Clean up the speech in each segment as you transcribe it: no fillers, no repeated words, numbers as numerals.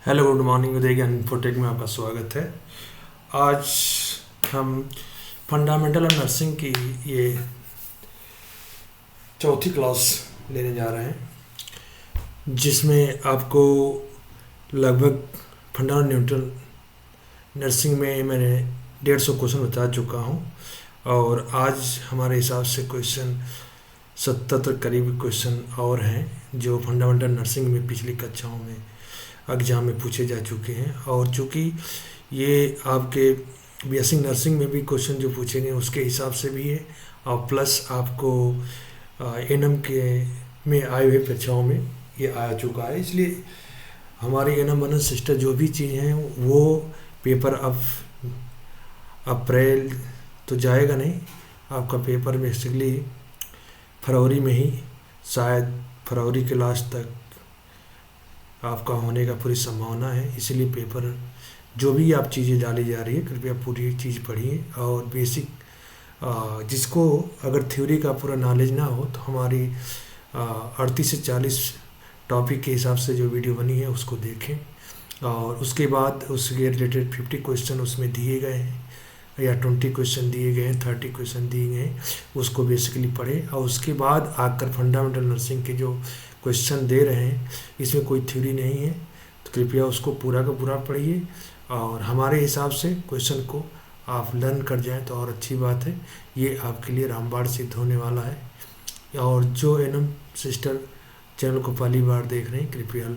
Hello good morning उदय ज्ञान infotech में आपका स्वागत है। आज हम फंडामेंटल ऑफ नर्सिंग की ये चौथी क्लास लेने जा रहे हैं, जिसमें आपको लगभग फंडामेंटल नर्सिंग में मैंने 150 क्वेश्चन बता चुका हूँ। और आज हमारे हिसाब से क्वेश्चन 70 करीब क्वेश्चन और हैं जो फंडामेंटल नर्सिंग में पिछली कक्षाओं में एग्जाम में पूछे जा चुके हैं। और चूँकि ये आपके बीएससी नर्सिंग में भी क्वेश्चन जो पूछेंगे उसके हिसाब से भी है, और प्लस आपको एनएम के में आए हुए परीक्षाओं में ये आ चुका है। इसलिए हमारी एनएम बनस सिस्टर जो भी चीज़ें हैं वो पेपर अब अप्रैल तो जाएगा नहीं, आपका पेपर बेसिकली फरवरी में ही, शायद फरवरी के लास्ट तक आपका होने का पूरी संभावना है। इसलिए पेपर जो भी आप चीज़ें डाली जा रही है कृपया पूरी चीज़ पढ़िए। और बेसिक जिसको अगर थ्योरी का पूरा नॉलेज ना हो तो हमारी 38 से 40 टॉपिक के हिसाब से जो वीडियो बनी है उसको देखें, और उसके बाद उसके रिलेटेड 50 क्वेश्चन उसमें दिए गए हैं या 20 क्वेश्चन दिए गए हैं, 30 क्वेश्चन दिए गए हैं, उसको बेसिकली पढ़ें। और उसके बाद आकर फंडामेंटल नर्सिंग के जो क्वेश्चन दे रहे हैं इसमें कोई थ्योरी नहीं है तो कृपया उसको पूरा का पूरा पढ़िए, और हमारे हिसाब से क्वेश्चन को आप लर्न कर जाएं तो और अच्छी बात है। ये आपके लिए रामबाण सिद्ध होने वाला है। और जो एनएम सिस्टर चैनल को पहली बार देख रहे हैं कृपया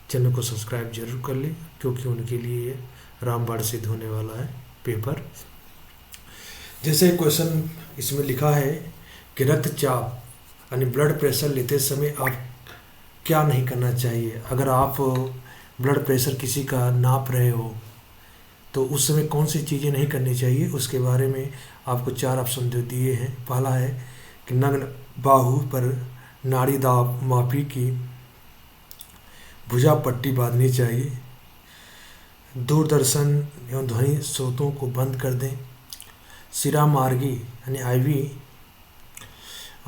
चैनल को सब्सक्राइब जरूर कर लें, क्योंकि उनके लिए ये रामबाण सिद्ध होने वाला है पेपर। जैसे क्वेश्चन इसमें लिखा है कि रक्तचाप यानी ब्लड प्रेशर लेते समय आप क्या नहीं करना चाहिए। अगर आप ब्लड प्रेशर किसी का नाप रहे हो तो उस समय कौन सी चीज़ें नहीं करनी चाहिए, उसके बारे में आपको 4 ऑप्शन दे दिए हैं। पहला है कि नग्न बाहु पर नाड़ी दाब मापी की भुजा पट्टी बांधनी चाहिए, दूरदर्शन एवं ध्वनि स्रोतों को बंद कर दें, सिरा मार्गी यानी आईवी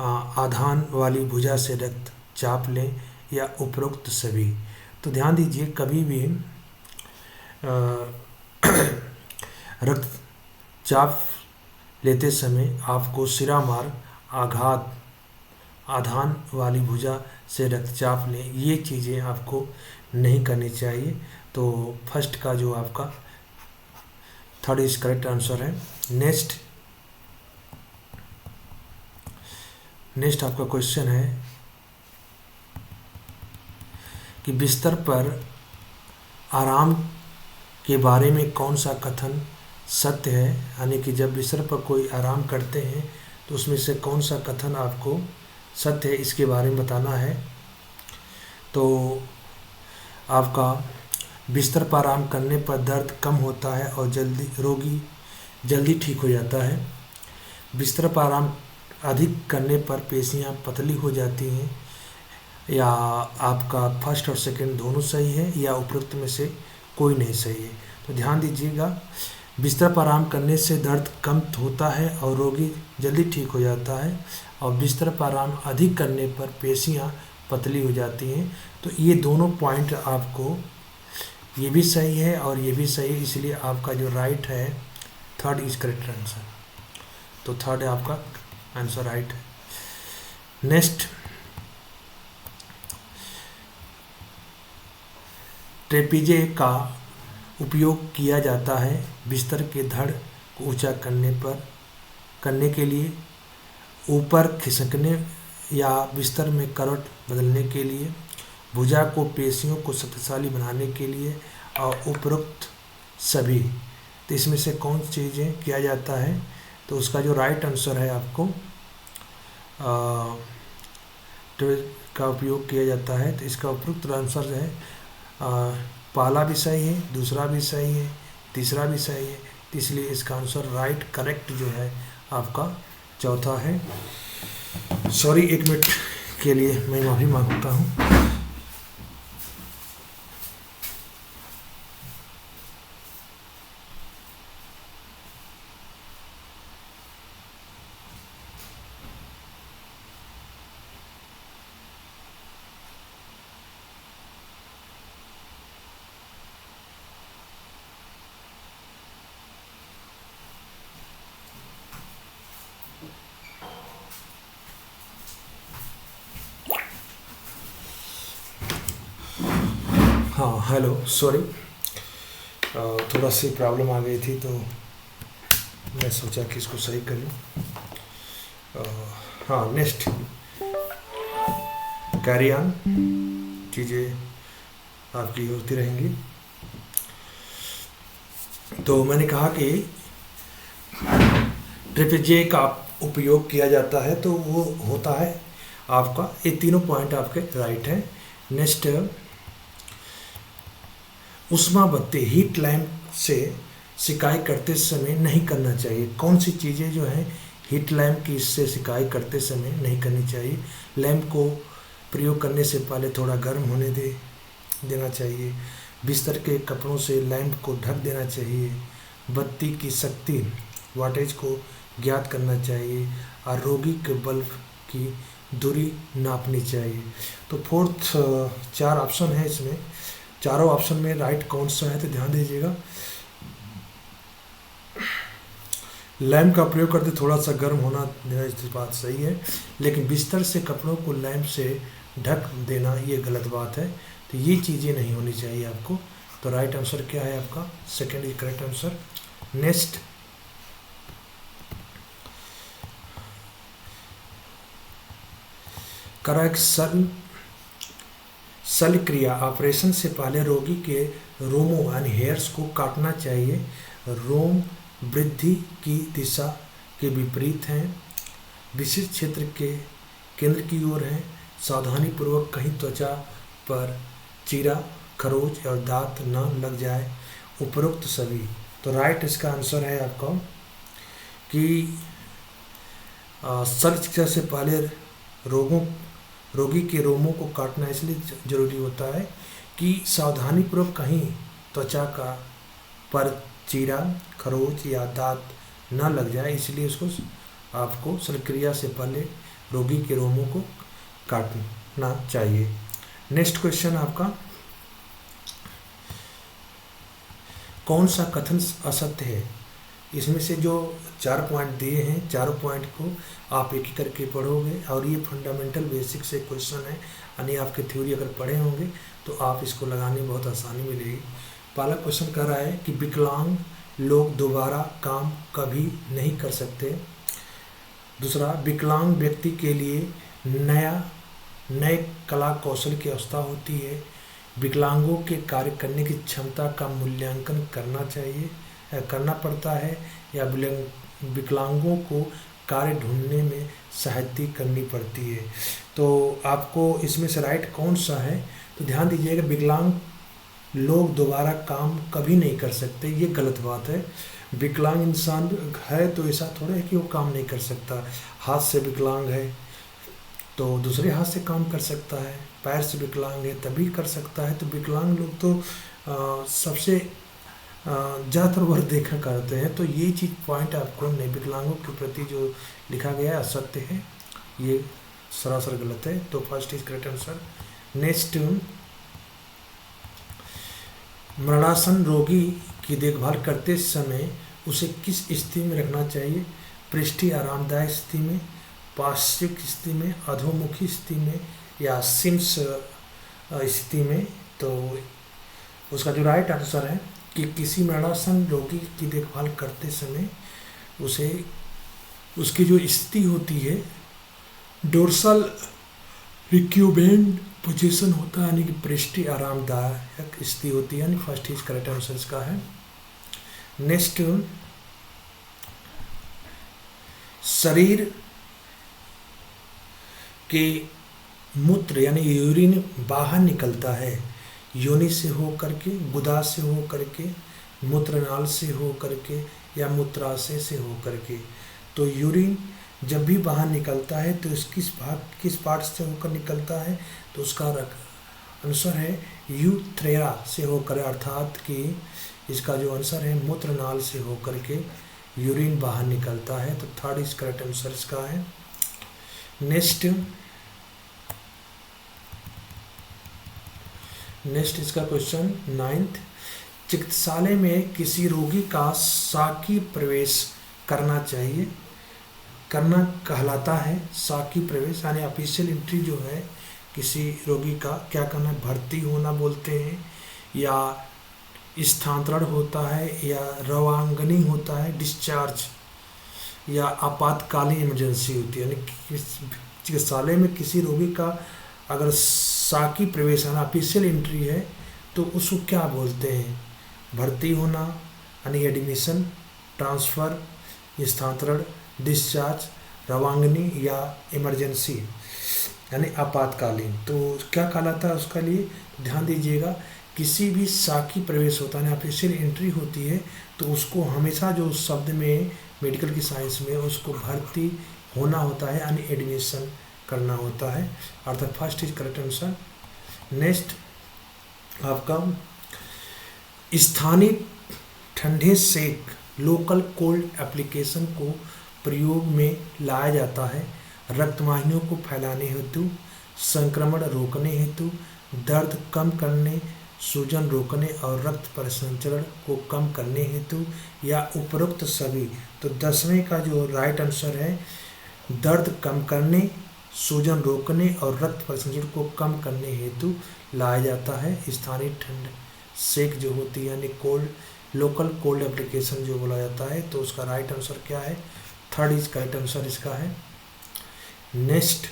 आधान वाली भुजा से रक्त चाप लें, या उपरोक्त सभी। तो ध्यान दीजिए, कभी भी रक्तचाप लेते समय आपको सिरा मार्ग आघात आधान वाली भुजा से रक्तचाप लें, ये चीज़ें आपको नहीं करनी चाहिए। तो फर्स्ट का जो आपका थर्ड इज करेक्ट आंसर है। नेक्स्ट आपका क्वेश्चन है कि बिस्तर पर आराम के बारे में कौन सा कथन सत्य है, यानी कि जब बिस्तर पर कोई आराम करते हैं तो उसमें से कौन सा कथन आपको सत्य है, इसके बारे में बताना है। तो आपका बिस्तर पर आराम करने पर दर्द कम होता है और रोगी जल्दी ठीक हो जाता है। बिस्तर पर आराम अधिक करने पर पेशियां पतली हो जाती हैं, या आपका फर्स्ट और सेकंड दोनों सही है, या उपरोक्त में से कोई नहीं सही है। तो ध्यान दीजिएगा, बिस्तर पर आराम करने से दर्द कम होता है और रोगी जल्दी ठीक हो जाता है, और बिस्तर पर आराम अधिक करने पर पेशियां पतली हो जाती हैं। तो ये दोनों पॉइंट आपको, ये भी सही है और ये भी सही है, इसलिए आपका जो राइट है थर्ड इज करेक्ट आंसर। तो थर्ड है आपका आंसर राइट है। नेक्स्ट, ट्रेपीजे का उपयोग किया जाता है बिस्तर के धड़ को ऊंचा करने के लिए, ऊपर खिसकने या बिस्तर में करवट बदलने के लिए, भुजा को पेशियों को शक्तिशाली बनाने के लिए, और उपरोक्त सभी। तो इसमें से कौन चीज़ें किया जाता है, तो उसका जो राइट आंसर है आपको का उपयोग किया जाता है। तो इसका उपरोक्त आंसर है पहला भी सही है, दूसरा भी सही है, तीसरा भी सही है, तो इसलिए इसका आंसर राइट करेक्ट जो है आपका चौथा है। सॉरी, 1 मिनट के लिए मैं माफ़ी मांगता हूँ। हाँ हेलो, सॉरी, थोड़ा सी प्रॉब्लम आ गई थी तो मैं सोचा कि इसको सही कर लूँ। हाँ, नेक्स्ट कैरी ऑन, चीज़ें आपकी होती रहेंगी। तो मैंने कहा कि ट्रिपेजिए का उपयोग किया जाता है, तो वो होता है आपका, ये तीनों पॉइंट आपके राइट हैं। नेक्स्ट, उष्मा बत्ती हीट लैम्प से सिकाई करते समय नहीं करना चाहिए। कौन सी चीज़ें जो हैं हीट लैम्प की इससे सिकाई करते समय नहीं करनी चाहिए? लैम्प को प्रयोग करने से पहले थोड़ा गर्म होने देना चाहिए। बिस्तर के कपड़ों से लैम्प को ढक देना चाहिए। बत्ती की शक्ति वाटेज को ज्ञात करना चाहिए और रोगी के बल्ब की दूरी नापनी चाहिए। तो फोर्थ 4 ऑप्शन है इसमें, चारों ऑप्शन में राइट कौन सा है तो ध्यान दीजिएगा। लैम्प का प्रयोग करते थोड़ा सा गर्म होना देना, इस बात सही है, लेकिन बिस्तर से कपड़ों को लैम्प से ढक देना ये गलत बात है। तो ये चीज़ें नहीं होनी चाहिए आपको। तो राइट आंसर क्या है आपका? Second is correct answer. Next, correction शल्यक्रिया ऑपरेशन से पहले रोगी के रोमों यानी हेयर्स को काटना चाहिए। रोम वृद्धि की दिशा के विपरीत हैं, विशिष्ट क्षेत्र के केंद्र की ओर हैं, सावधानीपूर्वक कहीं त्वचा पर चीरा, खरोच और दांत न लग जाए, उपरोक्त सभी। तो राइट इसका आंसर है आपका कि शल्यक्रिया से पहले रोगी के रोमों को काटना इसलिए जरूरी होता है कि सावधानीपूर्वक कहीं त्वचा का पर चीरा, खरोच या दांत न लग जाए, इसलिए उसको आपको शल्यक्रिया से पहले रोगी के रोमों को काटना चाहिए। नेक्स्ट क्वेश्चन आपका, कौन सा कथन असत्य है? इसमें से जो 4 पॉइंट दिए हैं, चारों पॉइंट को आप एक ही करके पढ़ोगे और ये फंडामेंटल बेसिक से क्वेश्चन है, यानी आपके थ्योरी अगर पढ़े होंगे तो आप इसको लगाने में बहुत आसानी मिलेगी। पहला क्वेश्चन कह रहा है कि विकलांग लोग दोबारा काम कभी नहीं कर सकते। दूसरा, विकलांग व्यक्ति के लिए नए कला कौशल की अवस्था होती है। विकलांगों के कार्य करने की क्षमता का मूल्यांकन करना पड़ता है या विकलांगों को कार्य ढूंढने में सहायता करनी पड़ती है। तो आपको इसमें से राइट कौन सा है? तो ध्यान दीजिएगा, विकलांग लोग दोबारा काम कभी नहीं कर सकते, ये गलत बात है। विकलांग इंसान है तो ऐसा थोड़ा है कि वो काम नहीं कर सकता। हाथ से विकलांग है तो दूसरे हाथ से काम कर सकता है, पैर से विकलांग है तभी कर सकता है। तो विकलांग लोग तो सबसे ज़्यादातर वर्ग देखा करते हैं। तो ये चीज़ पॉइंट आपको नहीं, विकलांगों के प्रति जो लिखा गया है असत्य है, ये सरासर गलत है। तो first is correct answer. Next, मरणासन रोगी की देखभाल करते समय उसे किस स्थिति में रखना चाहिए? पृष्ठीय आरामदायक स्थिति में, पार्श्विक स्थिति में, अधोमुखी स्थिति में या सिम्स स्थिति में? तो उसका जो राइट आंसर है कि किसी मरणासन रोगी की देखभाल करते समय उसकी जो स्थिति होती है डोर्सल रिक्यूबेंट पोजीशन होता है, यानी कि पृष्ठीय आरामदायक स्थिति होती है, यानी फर्स्ट इज करेक्ट आंसर इसका है। नेक्स्ट, शरीर के मूत्र यानी यूरिन बाहर निकलता है, योनि से हो करके, गुदा से हो करके, मूत्रनाल से हो करके या मूत्राशय से हो करके। तो यूरिन जब भी बाहर निकलता है तो किस पार्ट से होकर निकलता है? तो उसका आंसर है यूथ्रेरा से होकर, अर्थात कि इसका जो आंसर है मूत्रनाल से होकर के यूरिन बाहर निकलता है। तो थर्ड इज करेक्ट आंसर इसका है। नेक्स्ट इसका क्वेश्चन 9th, चिकित्सालय में किसी रोगी का साकी प्रवेश करना कहलाता है। साकी प्रवेश यानी ऑफिशियल एंट्री जो है किसी रोगी का क्या करना, भर्ती होना बोलते हैं या स्थानांतरण होता है, या रवांगनी होता है, डिस्चार्ज, या आपातकालीन इमरजेंसी होती है। यानी चिकित्सालय में किसी रोगी का अगर साकी प्रवेश यानी ऑफिशियल एंट्री है तो उसको क्या बोलते हैं? भर्ती होना यानी एडमिशन, ट्रांसफ़र, स्थानांतरण, डिस्चार्ज, रवांगनी या इमरजेंसी यानी आपातकालीन। तो क्या कहलाता है उसका लिए ध्यान दीजिएगा। किसी भी साकी प्रवेश होता है, ऑफिशियल एंट्री होती है, तो उसको हमेशा जो शब्द में मेडिकल की साइंस में उसको भर्ती होना होता है यानी एडमिशन करना होता है। अर्थात first is correct answer. Next आपका स्थानीय ठंडे सेक, लोकल कोल्ड एप्लीकेशन को प्रयोग में लाया जाता है रक्तवाहिनियों को फैलाने हेतु, संक्रमण रोकने हेतु, दर्द कम करने, सूजन रोकने और रक्त परिसंचरण को कम करने हेतु, या उपरोक्त सभी। तो 10वें का जो राइट आंसर है, दर्द कम करने, सूजन रोकने और रक्त परिसंचरण को कम करने हेतु लाया जाता है। स्थानीय ठंड सेक जो होती है यानी कोल्ड, लोकल कोल्ड एप्लीकेशन जो बोला जाता है, तो उसका राइट आंसर क्या है? थर्ड इज करेक्ट आंसर इसका है। नेक्स्ट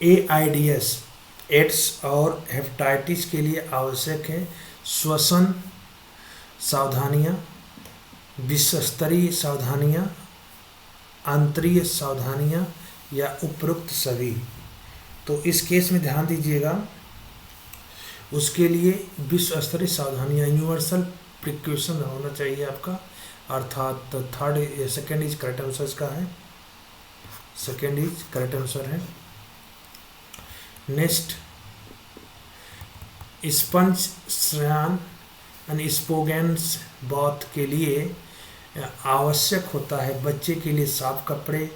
AIDS, एड्स और हेपेटाइटिस के लिए आवश्यक है श्वसन सावधानियां, विश्वस्तरीय सावधानियां, आंतरिक सावधानियां या उपरोक्त सभी। तो इस केस में ध्यान दीजिएगा, उसके लिए विश्व स्तरीय सावधानियां, यूनिवर्सल प्रिकॉशन होना चाहिए आपका, अर्थात third second is correct answer इसका है, सेकेंड इज करेक्ट आंसर है। नेक्स्ट स्पंज स्नान यानी स्पोगेंस बाथ के लिए आवश्यक होता है बच्चे के लिए साफ कपड़े,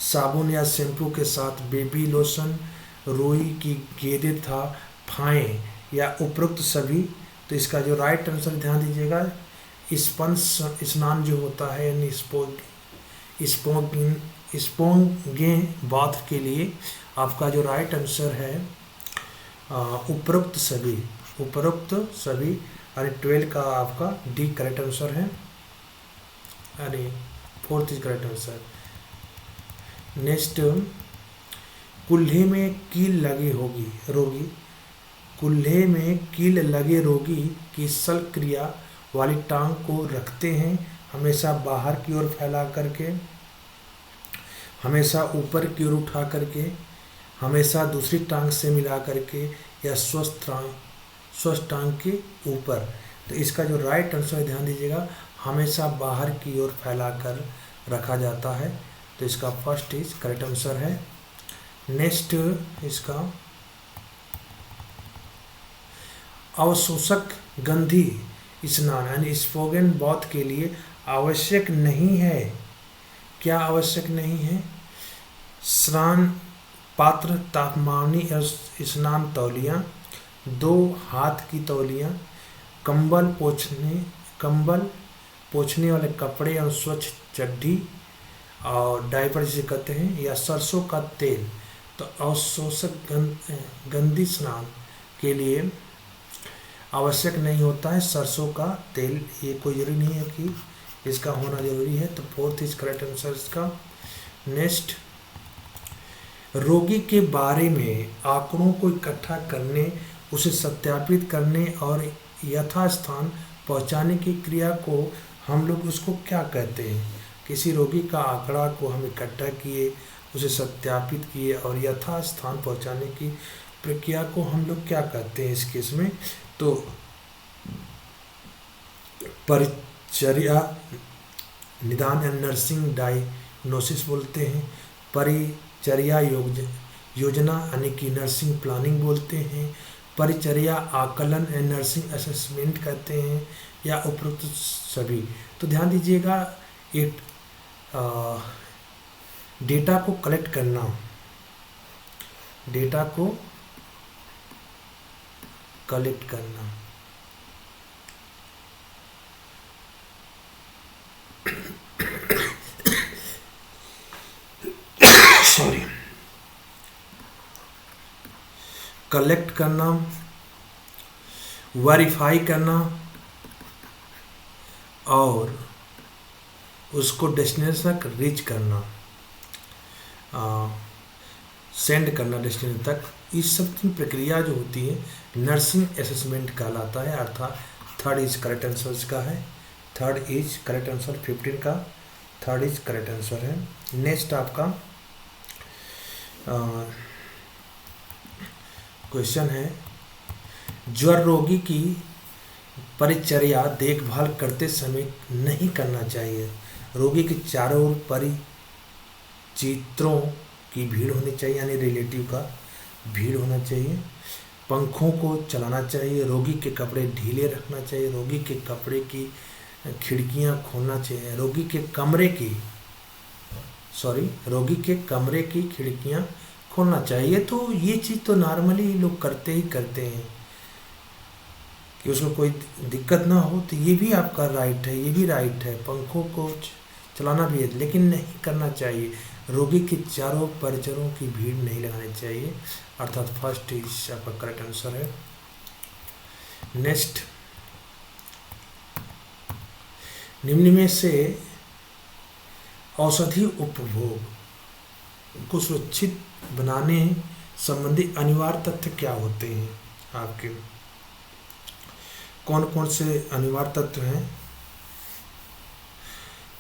साबुन या शैम्पू के साथ बेबी लोशन, रुई की गेंदें तथा फाएँ या उपरोक्त सभी। तो इसका जो राइट आंसर ध्यान दीजिएगा, स्पंज स्नान जो होता है यानी स्पोंगे बाथ के लिए आपका जो राइट आंसर है उपरोक्त सभी, उपरोक्त सभी यानी 12 का आपका डी करेक्ट आंसर है, यानी fourth is correct answer. Next कुल्हे में कील लगे रोगी, कुल्हे में कील लगे रोगी की शल्यक्रिया वाली टांग को रखते हैं हमेशा बाहर की ओर फैला करके, हमेशा ऊपर की ओर उठा करके, हमेशा दूसरी टांग से मिला करके, या स्वस्थ टांग के ऊपर। तो इसका जो राइट आंसर ध्यान दीजिएगा, हमेशा बाहर की ओर फैला कर रखा जाता है। तो इसका फर्स्ट इज करेक्ट आंसर है। नेक्स्ट इसका अवशोषक गंधी स्नान यानी स्पोगन बाथ के लिए आवश्यक नहीं है। क्या आवश्यक नहीं है? स्नान पात्र, तापमानी स्नान तौलियाँ, 2 हाथ की तौलियाँ, कंबल पोंछने वाले कपड़े और स्वच्छ चड्ढी और डायपर जिसे कहते हैं, या सरसों का तेल। तो अवशोषक गंधी स्नान के लिए आवश्यक नहीं होता है सरसों का तेल, ये कोई जरूरी नहीं है कि इसका होना जरूरी है। तो फोर्थ इज करेक्ट आंसर इसका। नेक्स्ट रोगी के बारे में आंकड़ों को इकट्ठा करने, उसे सत्यापित करने और यथास्थान पहुंचाने की क्रिया को हम लोग उसको क्या कहते हैं? किसी रोगी का आंकड़ा को हम इकट्ठा किए, उसे सत्यापित किए और यथास्थान पहुंचाने की प्रक्रिया को हम लोग क्या कहते हैं इस केस में? तो परिचर्या निदान या नर्सिंग डायग्नोसिस बोलते हैं, परिचर्या योजना यानी कि नर्सिंग प्लानिंग बोलते हैं, परिचर्या आकलन या नर्सिंग असेसमेंट कहते हैं, या उपरोक्त सभी। तो ध्यान दीजिएगा, एक डेटा को कलेक्ट करना, डेटा को कलेक्ट करना, कलेक्ट करना, वेरीफाई करना और उसको डेस्टिनेशन तक रीच करना, सेंड करना डेस्टिनेशन तक। इस सब की प्रक्रिया जो होती है नर्सिंग असेसमेंट कहलाता है। अर्थात थर्ड इज करेक्ट आंसर इसका है। थर्ड इज करेक्ट आंसर 15 का थर्ड इज करेक्ट आंसर है। नेक्स्ट आपका क्वेश्चन है, ज्वर रोगी की परिचर्या देखभाल करते समय नहीं करना चाहिए। रोगी के चारों ओर परिचितों की भीड़ होनी चाहिए, यानी रिलेटिव का भीड़ होना चाहिए। पंखों को चलाना चाहिए, रोगी के कपड़े ढीले रखना चाहिए, रोगी के कपड़े की खिड़कियां खोलना चाहिए, रोगी के कमरे की खिड़कियां खोलना चाहिए। तो ये चीज़ तो नॉर्मली लोग करते ही करते हैं कि उसको कोई दिक्कत ना हो, तो ये भी आपका राइट है, ये भी राइट है। पंखों को चलाना भी है, लेकिन नहीं करना चाहिए। रोगी के चारों परिचरों की भीड़ नहीं लगानी चाहिए, अर्थात फर्स्ट इज आपका करेक्ट आंसर है। नेक्स्ट, निम्न में से औषधि उपभोग को सुरक्षित बनाने संबंधी अनिवार्य तथ्य क्या होते हैं आपके? कौन कौन से अनिवार्य तत्व हैं?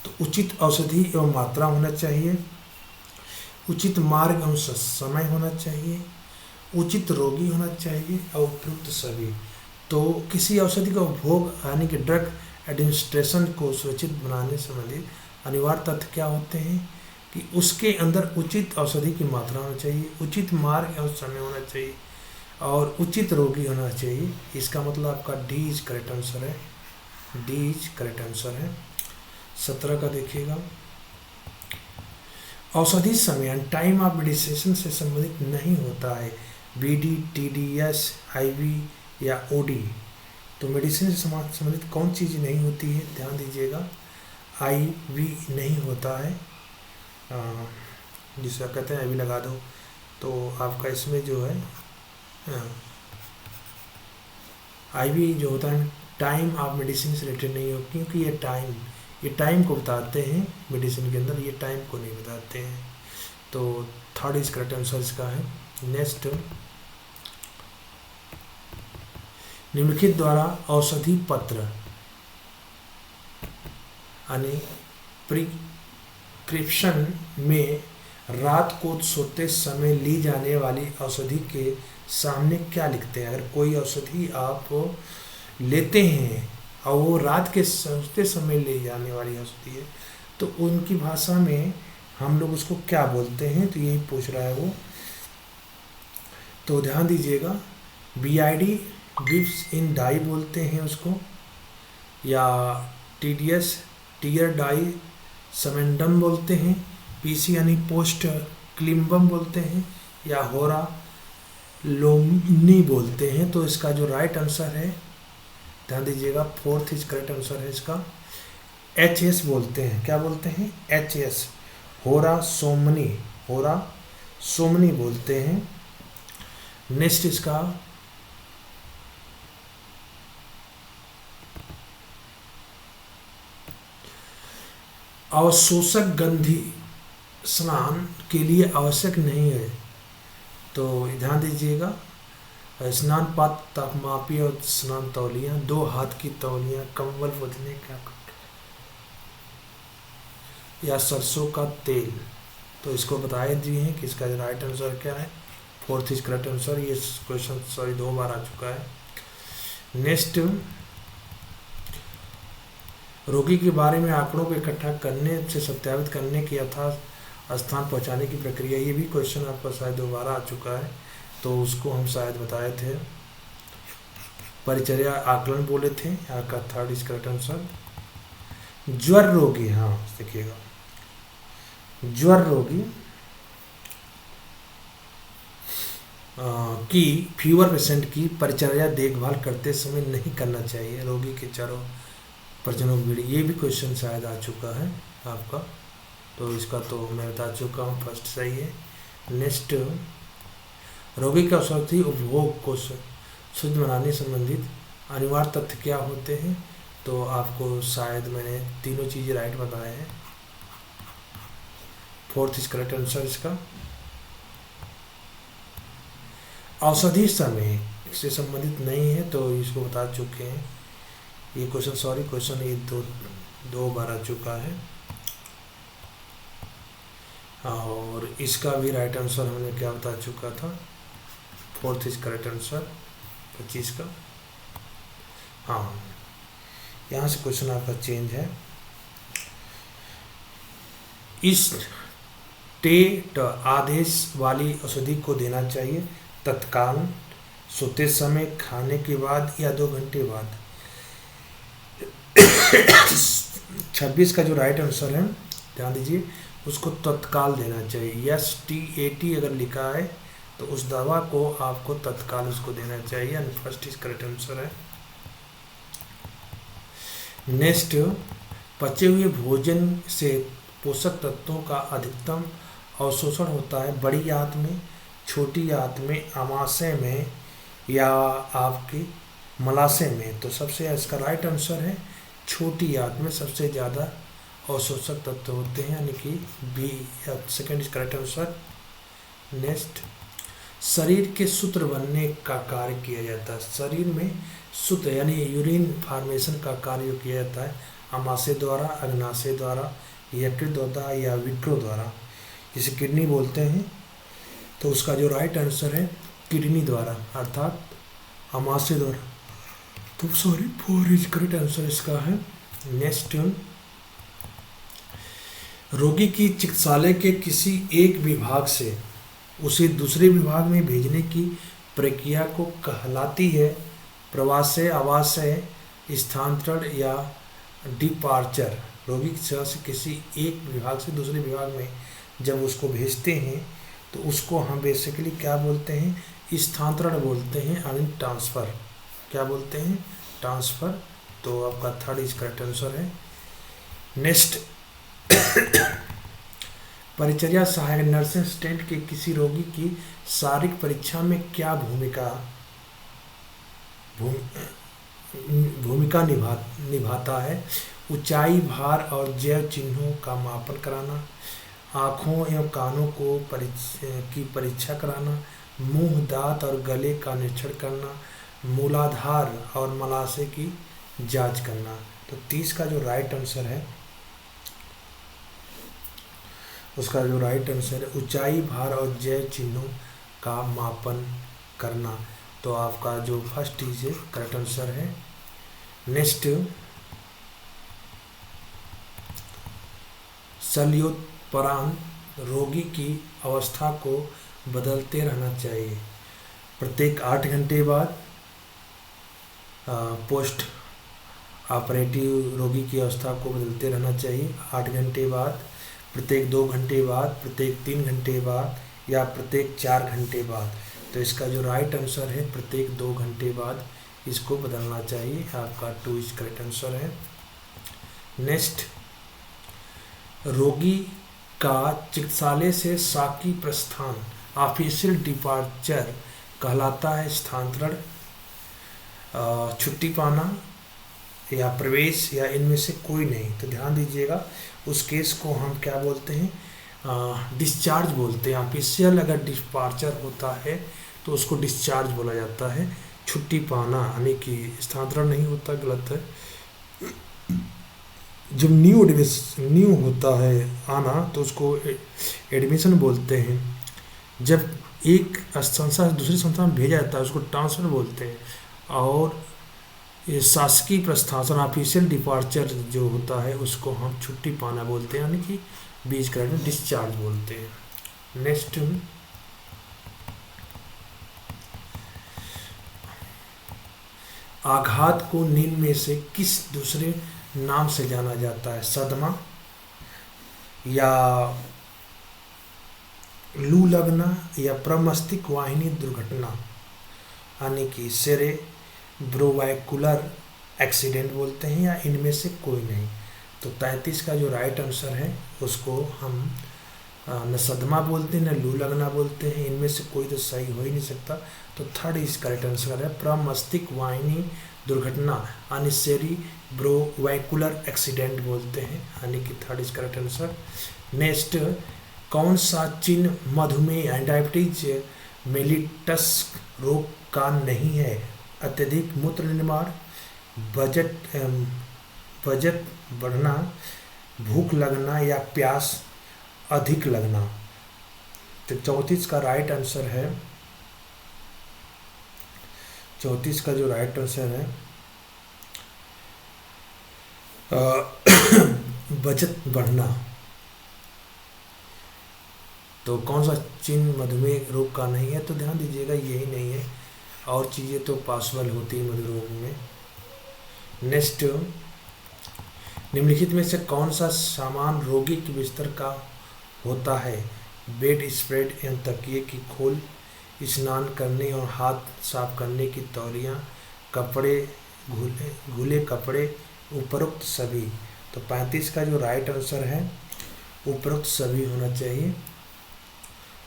तो उचित औषधि एवं मात्रा होना चाहिए, उचित मार्ग एवं समय होना चाहिए, उचित रोगी होना चाहिए और उपयुक्त सभी। तो किसी औषधि का उपभोग यानी कि ड्रग एडमिनिस्ट्रेशन को सुरक्षित बनाने संबंधित अनिवार्य तथ्य क्या होते हैं कि उसके अंदर उचित औषधि की मात्रा होना चाहिए, उचित मार्ग एवं समय होना चाहिए और उचित रोगी होना चाहिए। इसका मतलब आपका डी इज करेक्ट आंसर है, डी इज करेक्ट आंसर है। 17 का देखिएगा, औषधि समय टाइम ऑफ मेडिसिन से संबंधित नहीं होता है। बीडी, टीडीएस, आईवी या ओडी। तो मेडिसिन से संबंधित कौन चीज़ नहीं होती है? ध्यान दीजिएगा, आईवी नहीं होता है, जिसका कहते हैं आईवी लगा दो। तो आपका इसमें जो है आईवी जो होता है टाइम ऑफ मेडिसिन से रिलेटेड नहीं हो, क्योंकि ये टाइम को बताते हैं मेडिसिन के अंदर, ये टाइम को नहीं बताते हैं। तो थर्ड इज करेक्ट आंसर इसका है। नेक्स्ट, निम्नलिखित द्वारा औषधि पत्र यानी प्रिस्क्रिप्शन में रात को सोते समय ली जाने वाली औषधि के सामने क्या लिखते हैं? अगर कोई औषधि आप लेते हैं और वो रात के सोते समय ले जाने वाली औषधि है, तो उनकी भाषा में हम लोग उसको क्या बोलते हैं? तो यही पूछ रहा है वो। तो ध्यान दीजिएगा, बीआईडी गिव्स इन डाई बोलते हैं उसको, या टीडीएस टीयर डाई समेंडम बोलते हैं, पीसी यानी पोस्ट क्लिम्बम बोलते हैं, या होरा लोमनी बोलते हैं। तो इसका जो राइट आंसर है, ध्यान दीजिएगा, फोर्थ इज करेक्ट आंसर है इसका, एचएस बोलते हैं। क्या बोलते हैं? एचएस, होरा सोमनी बोलते हैं। नेक्स्ट इसका अवशोषक गंधी स्नान के लिए आवश्यक नहीं है। तो ध्यान दीजिएगा, स्नान पात्र, तापमापी और स्नान तौलियाँ, 2 हाथ की तौलियाँ, कंबल बदलने का या सरसों का तेल। तो इसको बताए दिए हैं कि इसका राइट आंसर क्या है। Fourth is correct answer. ये क्वेश्चन 2 बार आ चुका है। नेक्स्ट, रोगी के बारे में आंकड़ों को इकट्ठा करने से सत्यापित करने के यथार्थ स्थान पहुंचाने की प्रक्रिया। ये भी क्वेश्चन आपका शायद 2 बार आ चुका है, तो उसको हम शायद बताए थे। परिचर्या आकलन बोले थे, यहाँ का थर्ड इज करेक्ट आंसर। ज्वर रोगी, हाँ देखिएगा, ज्वर रोगी की फीवर पेशेंट की परिचर्या देखभाल करते समय नहीं करना चाहिए। रोगी के चारों परिजनों की भीड़, ये भी क्वेश्चन शायद आ चुका है आपका, तो इसका तो मैं बता चुका हूँ, फर्स्ट सही है। नेक्स्ट, रोगी के औषधि उपभोग को शुद्ध बनाने संबंधित अनिवार्य तथ्य क्या होते हैं? तो आपको शायद मैंने तीनों चीज़ें राइट बताए हैं। फोर्थ इज करेक्ट आंसर इसका। औषधि समय से संबंधित नहीं है तो इसको बता चुके हैं। ये क्वेश्चन ये दो बार आ चुका है। और इसका भी राइट आंसर हमने क्या बता चुका था, फोर्थ इज करेक्ट आंसर 25 का। हाँ, यहाँ से क्वेश्चन आपका चेंज है। इस टेट आदेश वाली औषधि को देना चाहिए तत्काल, सोते समय, खाने के बाद या 2 घंटे बाद। 26 का जो राइट आंसर है ध्यान दीजिए, उसको तत्काल देना चाहिए। STAT अगर लिखा है तो उस दवा को आपको तत्काल उसको देना चाहिए। And first is correct answer है। नेक्स्ट, पचे हुए भोजन से पोषक तत्वों का अधिकतम अवशोषण होता है बड़ी आंत में, छोटी आंत में, आमाशय में या आपकी मलाशय में। तो सबसे इसका राइट आंसर है छोटी आंत में सबसे ज़्यादा अवशोषक तत्व होते हैं, यानी कि B, second is correct answer. Next, शरीर के सूत्र बनने का कार्य किया जाता है। शरीर में सूत्र यानी यूरिन फॉर्मेशन का कार्य किया जाता है आमाशय द्वारा, अग्नाशय द्वारा, यकृत द्वारा या विट्रो द्वारा, जिसे किडनी बोलते हैं। तो उसका जो राइट आंसर है किडनी द्वारा अर्थात आमाशय द्वारा। तो सॉरी, 4 इज करेक्ट आंसर इसका है। नेक्स्ट, रोगी की चिकित्सालय के किसी एक विभाग से उसे दूसरे विभाग में भेजने की प्रक्रिया को कहलाती है प्रवास्य, आवासय, स्थानांतरण या डिपार्चर। रोगी की सेवा से किसी एक विभाग से दूसरे विभाग में जब उसको भेजते हैं तो उसको हम बेसिकली क्या बोलते हैं, स्थानांतरण बोलते हैं, यानी ट्रांसफ़र। क्या बोलते हैं, ट्रांसफ़र। तो आपका थर्ड इज करेक्ट आंसर है। नेक्स्ट, परिचर्या सहायक नर्सिंग असिस्टेंट के किसी रोगी की शारीरिक परीक्षा में क्या भूमिका निभाता है? ऊंचाई, भार और जैव चिन्हों का मापन कराना, आँखों एवं कानों की परीक्षा कराना, मुंह, दांत और गले का निरीक्षण करना, मूलाधार और मलाशय की जांच करना। तो 30 का जो राइट आंसर है उसका जो राइट आंसर है ऊंचाई, भार और जैव चिन्हों का मापन करना। तो आपका जो फर्स्ट इज करेक्ट आंसर है। नेक्स्ट, शल्योत्परांत रोगी की अवस्था को बदलते रहना चाहिए प्रत्येक 8 घंटे बाद। पोस्ट ऑपरेटिव रोगी की अवस्था को बदलते रहना चाहिए 8 घंटे बाद, प्रत्येक 2 घंटे बाद, प्रत्येक 3 घंटे बाद या प्रत्येक 4 घंटे बाद। तो इसका जो राइट आंसर है प्रत्येक 2 घंटे बाद इसको बदलना चाहिए। आपका 2 इज करेक्ट आंसर है। नेक्स्ट, रोगी का चिकित्सालय से साकी प्रस्थान ऑफिशियल डिपार्चर कहलाता है स्थानांतरण, छुट्टी पाना या प्रवेश या इनमें से कोई नहीं। तो ध्यान दीजिएगा, उस केस को हम क्या बोलते हैं, डिस्चार्ज बोलते हैं। ऑफिशियल अगर डिपार्चर होता है तो उसको डिस्चार्ज बोला जाता है। छुट्टी पाना यानी कि स्थानांतरण नहीं होता, गलत है। जब न्यू होता है आना तो उसको एडमिशन बोलते हैं। जब एक संस्था से दूसरी संस्था में भेजा जाता है उसको ट्रांसफ़र बोलते हैं। और ये शासकीय प्रस्थान ऑफिशियल डिपार्चर जो होता है उसको हम छुट्टी पाना बोलते हैं, यानी कि बीच करेक्ट में डिस्चार्ज बोलते हैं। नेक्स्ट, आघात को निम्न में से किस दूसरे नाम से जाना जाता है? सदमा या लू लगना या प्रमस्तिष्क वाहिनी दुर्घटना, यानी कि सेरेब्रोवैस्कुलर एक्सीडेंट बोलते हैं, या इनमें से कोई नहीं। तो 33 का जो राइट आंसर है उसको हम न सदमा बोलते हैं न लू लगना बोलते हैं, इनमें से कोई तो सही हो ही नहीं सकता। तो थर्ड इस करेक्ट आंसर है प्रमस्तिष्क वाहिनी दुर्घटना, अनिसेरी ब्रोवैकुलर एक्सीडेंट बोलते हैं, यानी कि third is correct answer. Next, कौन सा चिन्ह मधुमेह डायबिटीज मेलिटस रोग का नहीं है? अत्यधिक मूत्र निर्माण, बजट बढ़ना, भूख लगना या प्यास अधिक लगना। तो 34 का राइट आंसर है, 34 का जो राइट आंसर है बजट बढ़ना। तो कौन सा चिन्ह मधुमेह रोग का नहीं है? तो ध्यान दीजिएगा यही नहीं है, और चीज़ें तो पॉसिबल होती है मधुरोग में। नेक्स्ट, निम्नलिखित में से कौन सा सामान रोगी के बिस्तर का होता है? बेड स्प्रेड एवं तकिए की खोल, स्नान करने और हाथ साफ करने की तौलियाँ, कपड़े घुले कपड़े, उपरोक्त सभी। तो 35 का जो राइट आंसर है उपरोक्त सभी होना चाहिए,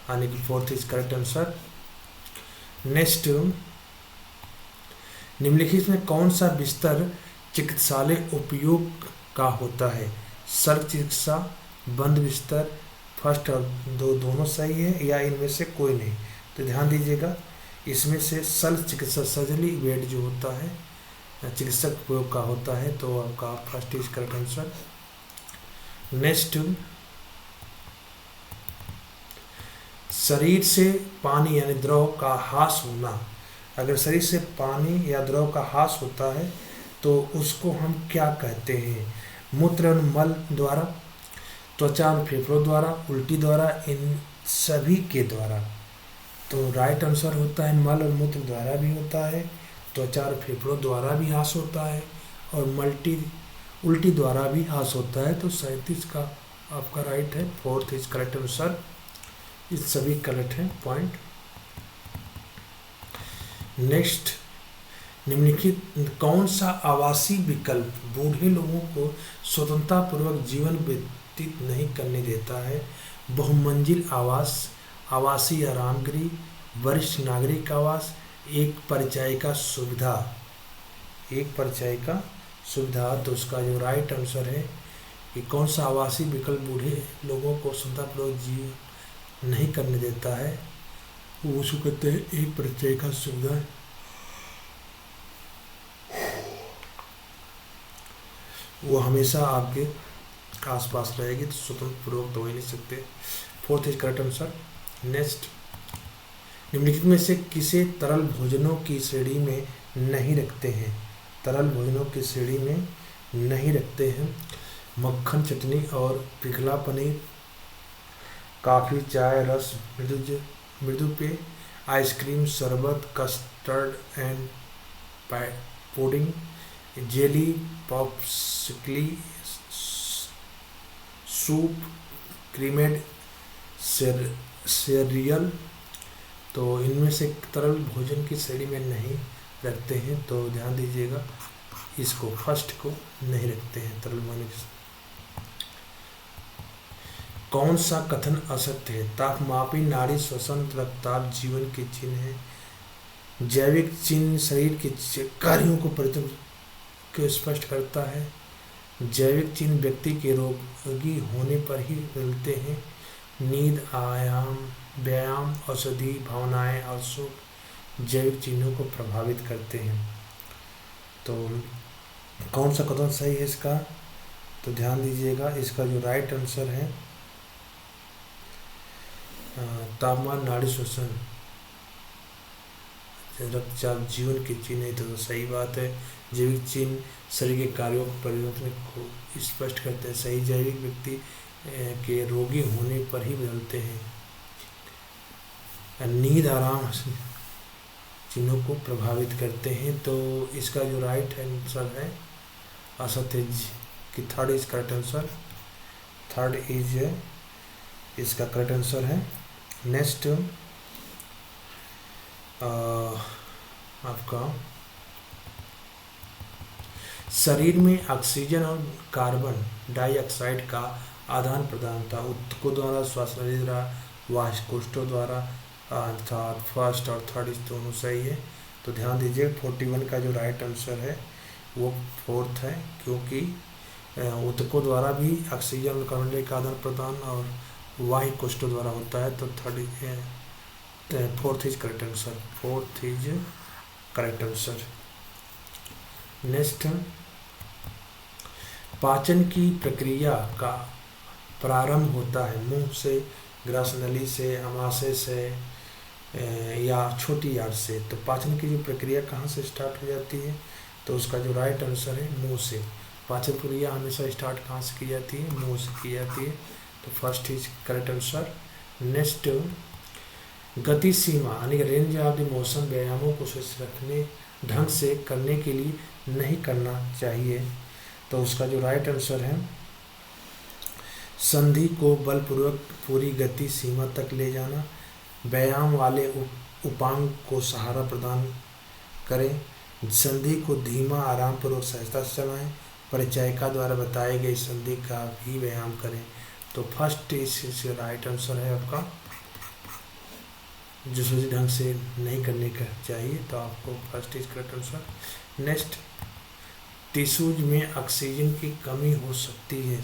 यानी कि fourth is correct answer. Next, निम्नलिखित में कौन सा बिस्तर चिकित्सालय उपयोग का होता है? शल्य चिकित्सा, बंद बिस्तर, फर्स्ट और दोनों सही है या इनमें से कोई नहीं? तो ध्यान दीजिएगा इसमें से शल्य चिकित्सा सर्जरी बेड जो होता है चिकित्सक उपयोग का होता है, तो आपका first is correct answer. Next, शरीर से पानी यानी द्रव का ह्रास होना। अगर शरीर से पानी या द्रव का ह्रास होता है तो उसको हम क्या कहते हैं? मूत्र और मल द्वारा, त्वचा और फेफड़ों द्वारा, उल्टी द्वारा, इन सभी के द्वारा। तो राइट आंसर होता है मल और मूत्र द्वारा भी होता है, त्वचा और फेफड़ों द्वारा भी ह्रास होता है, और उल्टी द्वारा भी ह्रास होता है। तो 37 का आपका राइट है, फोर्थ इज करेक्ट आंसर। ये सभी करेक्ट हैं पॉइंट। नेक्स्ट, निम्नलिखित कौन सा आवासीय विकल्प बूढ़े लोगों को स्वतंत्रता पूर्वक जीवन व्यतीत नहीं करने देता है? बहुमंजिल आवास, आवासीय आरामगृह, वरिष्ठ नागरिक आवास, एक परिचायिका सुविधा। एक परिचायिका सुविधा। तो उसका जो राइट आंसर है कि कौन सा आवासीय विकल्प बूढ़े लोगों को स्वतंत्रतापूर्वक जीवन नहीं करने देता है, वो उसको कहते हैं एक परिचायिका सुविधा। वो हमेशा आपके आसपास रहेगी, तो स्वतंत्र पूर्वक तो हो ही नहीं सकते। Fourth is correct answer. Next, निम्नलिखित में से किसे तरल भोजनों की श्रेणी में नहीं रखते हैं? तरल भोजनों की श्रेणी में नहीं रखते हैं मक्खन, चटनी और पिघला पनीर, कॉफ़ी, चाय, रस, मृदु पेय, आइसक्रीम, शरबत, custard and pudding, jelly, popsicle, सूप, क्रीमेड, सेरियल। तो इनमें से तरल भोजन की श्रेणी में नहीं रखते हैं, तो ध्यान दीजिएगा इसको फर्स्ट को नहीं रखते हैं तरल भोजन की। कौन सा कथन असत्य है? तापमापी नाड़ी श्वसन रफ्तार जीवन के चिन्ह है। जैविक चिन्ह शरीर के कार्यों को को स्पष्ट करता है। जैविक चिन्ह व्यक्ति के रोगी होने पर ही मिलते हैं। नींद, आयाम, व्यायाम, औषधि, भावनाएं और सुख जैविक चिन्हों को प्रभावित करते हैं। तो कौन सा कथन सही है इसका? तो ध्यान दीजिएगा इसका जो राइट आंसर है तापमान, नाड़ी श्वसन रक्तचाप जीवन के चिन्ह है, तो सही बात है। जैविक चिन्ह शरीर के कार्यों परिवर्तन को स्पष्ट करते हैं। सही जैविक व्यक्ति के रोगी होने पर ही बदलते हैं। नींद, आराम चिन्हों को प्रभावित करते हैं, तो इसका जो राइट आंसर है असत्य कि third is correct answer. Third is इसका करेक्ट आंसर है। नेक्स्ट आपका शरीर में ऑक्सीजन और कार्बन डाइऑक्साइड का आदान प्रदान था ऊतकों द्वारा, श्वास नली द्वारा, बाह्य कोष्ठों द्वारा, अर्थात फर्स्ट और थर्ड इस दोनों सही है। तो ध्यान दीजिए 41 का जो राइट आंसर है वो फोर्थ है, क्योंकि ऊतकों द्वारा भी ऑक्सीजन और कार्बन डाइऑक्साइड का आदान प्रदान और बाह्य कोष्ठों द्वारा होता है। तो fourth is correct answer, fourth is correct answer. Next, पाचन की प्रक्रिया का प्रारंभ होता है मुंह से, ग्रास नली से, अमाशय से या छोटी आंत से। तो पाचन की जो प्रक्रिया कहाँ से स्टार्ट हो जाती है? तो उसका जो राइट आंसर है मुंह से। पाचन प्रक्रिया हमेशा स्टार्ट कहाँ से की जाती है? मुंह से की जाती है। तो first is correct answer. Next, गति सीमा यानी रेंज ऑफ द मोशन व्यायामों को सुरक्षित रखने ढंग से करने के लिए नहीं करना चाहिए। तो उसका जो राइट आंसर है, संधि को बलपूर्वक पूरी गति सीमा तक ले जाना, व्यायाम वाले उपांग को सहारा प्रदान करें, संधि को धीमा आरामपूर्वक सहजता से चलाएं, परिचायिका द्वारा बताए गए संधि का भी व्यायाम करें। तो फर्स्ट इज राइट आंसर है आपका, जो सही ढंग से नहीं करने का चाहिए। तो आपको first is correct answer. Next, tissues में ऑक्सीजन की कमी हो सकती है,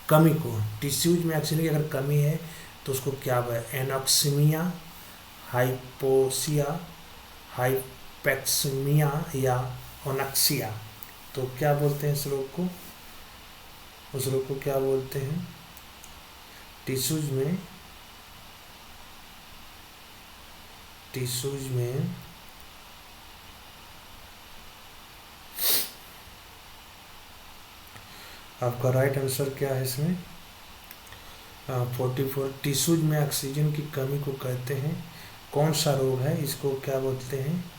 कमी को टिश्यूज में ऑक्सीजन की अगर कमी है तो उसको क्या है? एनॉक्सीमिया, हाइपोक्सिया, हाइपेक्सिमिया या ओनक्सिया। तो क्या बोलते हैं इस रोग को? उस रोग को क्या बोलते हैं? टिश्यूज में आपका राइट आंसर क्या है इसमें? 44, टिश्यूज में ऑक्सीजन की कमी को कहते हैं कौन सा रोग है? इसको क्या बोलते हैं?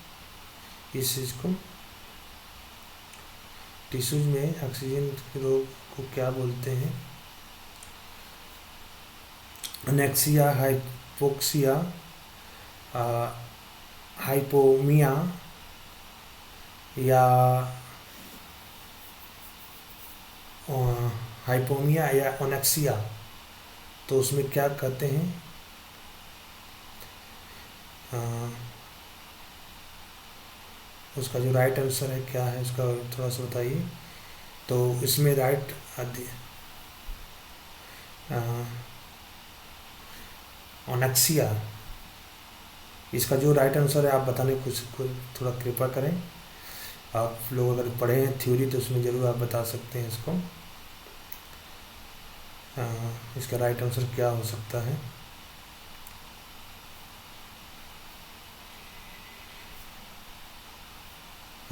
इस चीज को टिश्यूज में ऑक्सीजन के रोग को क्या बोलते हैं? एनेक्सिया, हाइपोक्सिया, हाइपोमिया या हाइपोमिया या ओनेक्सिया। तो उसमें क्या कहते हैं? उसका जो राइट आंसर है क्या है उसका थोड़ा सा बताइए। तो इसमें राइट ओनेक्सिया, इसका जो राइट आंसर है आप बताने कुछ थोड़ा कृपा करें। आप लोग अगर पढ़े हैं थ्योरी तो उसमें ज़रूर आप बता सकते हैं इसको। इसका राइट आंसर क्या हो सकता है?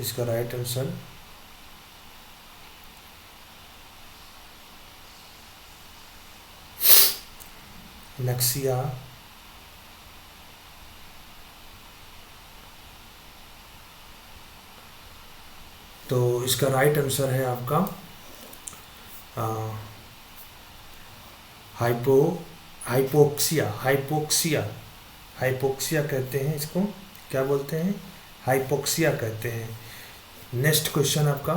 इसका राइट आंसर नक्सिया, तो इसका राइट आंसर है आपका हाइपोक्सिया। हाइपोक्सिया कहते हैं इसको, क्या बोलते हैं? हाइपोक्सिया कहते हैं। नेक्स्ट क्वेश्चन आपका,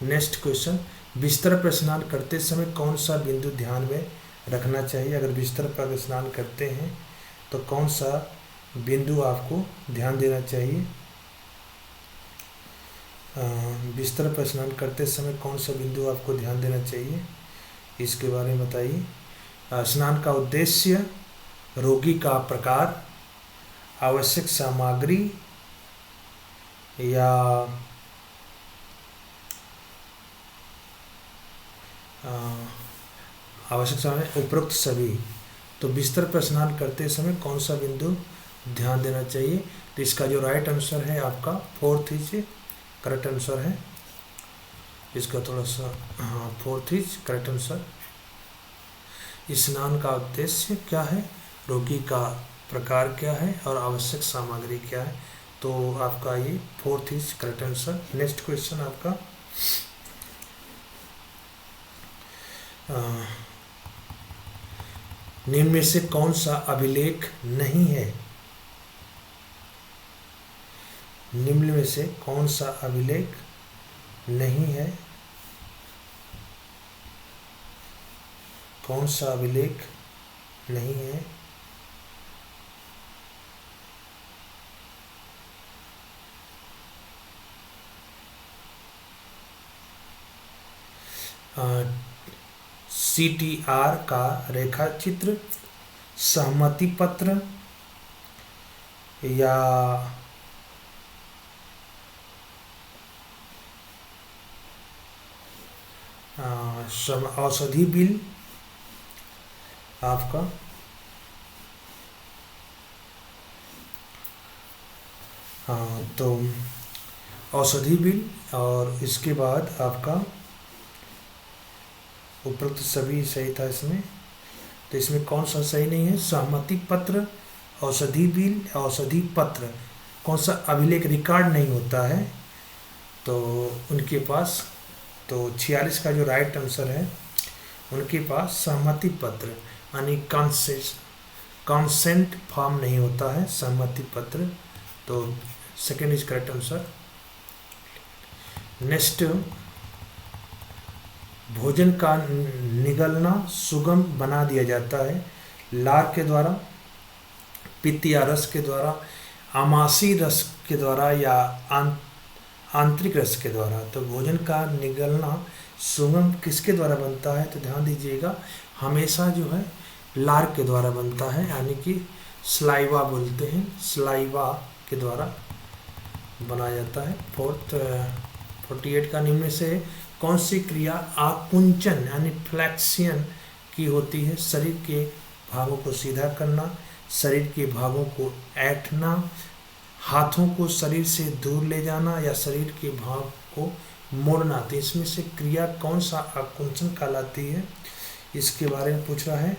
नेक्स्ट क्वेश्चन, बिस्तर पर स्नान करते समय कौन सा बिंदु ध्यान में रखना चाहिए? अगर बिस्तर पर स्नान करते हैं तो कौन सा बिंदु आपको ध्यान देना चाहिए? बिस्तर पर स्नान करते समय कौन सा बिंदु आपको ध्यान देना चाहिए, इसके बारे में बताइए। स्नान का उद्देश्य, रोगी का प्रकार, आवश्यक सामग्री या आवश्यक सामग्री, उपरोक्त सभी। तो बिस्तर पर स्नान करते समय कौन सा बिंदु ध्यान देना चाहिए? तो इसका जो राइट आंसर है आपका फोर्थ इज करेक्ट आंसर है। इसका थोड़ा सा फोर्थ इज करेक्ट आंसर। स्नान का उद्देश्य क्या है, रोगी का प्रकार क्या है और आवश्यक सामग्री क्या है। तो आपका ये fourth is correct answer. Next question आपका, निम्न में से कौन सा अभिलेख नहीं है? निम्न में से कौन सा अभिलेख नहीं है? कौन सा अभिलेख नहीं है? CTR का रेखा चित्र, सहमति पत्र, या औषधि बिल आपका तो औषधि बिल, और इसके बाद आपका उपरोक्त सभी सही था इसमें, तो इसमें कौन सा सही नहीं है? सहमति पत्र, औषधि बिल, औषधि पत्र, कौन सा अभिलेख रिकॉर्ड नहीं होता है तो उनके पास, तो 46 का जो राइट आंसर है उनके पास सहमति पत्र यानी कॉन्सेंट फॉर्म नहीं होता है, सहमति पत्र, तो second is correct answer. Next, भोजन का निगलना सुगम बना दिया जाता है लार के द्वारा, पित्त या रस के द्वारा, आमाशयी रस के द्वारा, या आंतरिक रस के द्वारा। तो भोजन का निगलना सुगम किसके द्वारा बनता है? तो ध्यान दीजिएगा, हमेशा जो है लार के द्वारा बनता है, यानी कि स्लाइवा बोलते हैं, स्लाइवा के द्वारा बनाया जाता है। 48 का निम्न से कौन सी क्रिया आकुंचन यानी फ्लेक्सियन की होती है? शरीर के भागों को सीधा करना, शरीर के भागों को ऐंठना, हाथों को शरीर से दूर ले जाना, या शरीर के भाग को मोड़ना। तो इसमें से क्रिया कौन सा आकुंचन कहलाती है, इसके बारे में पूछ रहा है।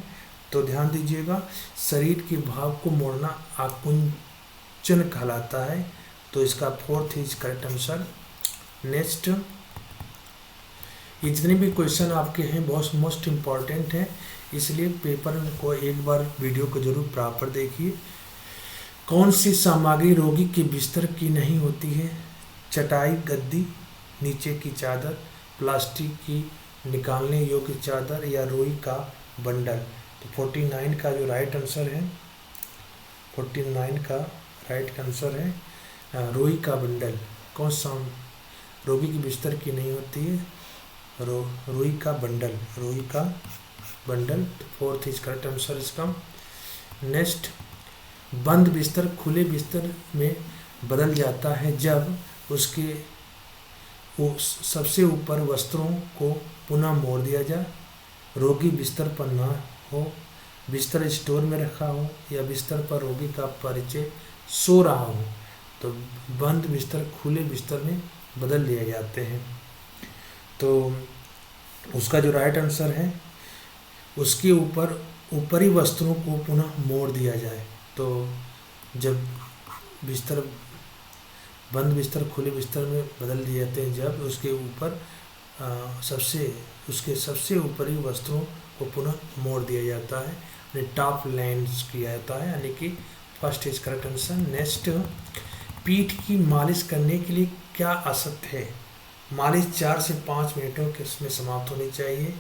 तो ध्यान दीजिएगा, शरीर के भाग को मोड़ना आकुंचन कहलाता है, तो इसका 4th is correct answer. Next, ये जितने भी क्वेश्चन आपके हैं बहुत मोस्ट इम्पॉर्टेंट हैं, इसलिए पेपर को एक बार वीडियो को जरूर प्रॉपर देखिए। कौन सी सामग्री रोगी के बिस्तर की नहीं होती है? चटाई, गद्दी, नीचे की चादर, प्लास्टिक की निकालने योग्य चादर, या रुई का बंडल। तो 49 का जो राइट आंसर है, 49 का राइट आंसर है रुई का बंडल। कौन सा रोगी की बिस्तर की नहीं होती है? रुई का बंडल, रुई का bundle, 4th is correct answer इसका। नेक्स्ट, बंद बिस्तर खुले बिस्तर में बदल जाता है जब उसके सबसे ऊपर वस्त्रों को पुनः मोड़ दिया जाए, रोगी बिस्तर पर न हो, बिस्तर स्टोर में रखा हो, या बिस्तर पर रोगी का परिचय सो रहा हो। तो बंद बिस्तर खुले बिस्तर में बदल लिए जाते हैं। तो उसका जो राइट आंसर है, उसके ऊपर ऊपरी वस्त्रों को पुनः मोड़ दिया जाए। तो जब बिस्तर बंद बिस्तर खुले बिस्तर में बदल दिए जाते हैं जब उसके ऊपर उसके सबसे ऊपरी वस्त्रों को पुनः मोड़ दिया जाता है, यानी टॉप लैंड्स किया जाता है, यानी कि first is correct answer. Next, पीठ की मालिश करने के लिए क्या असत्य है? मालिश 4 से 5 मिनटों के इसमें समाप्त होनी चाहिए।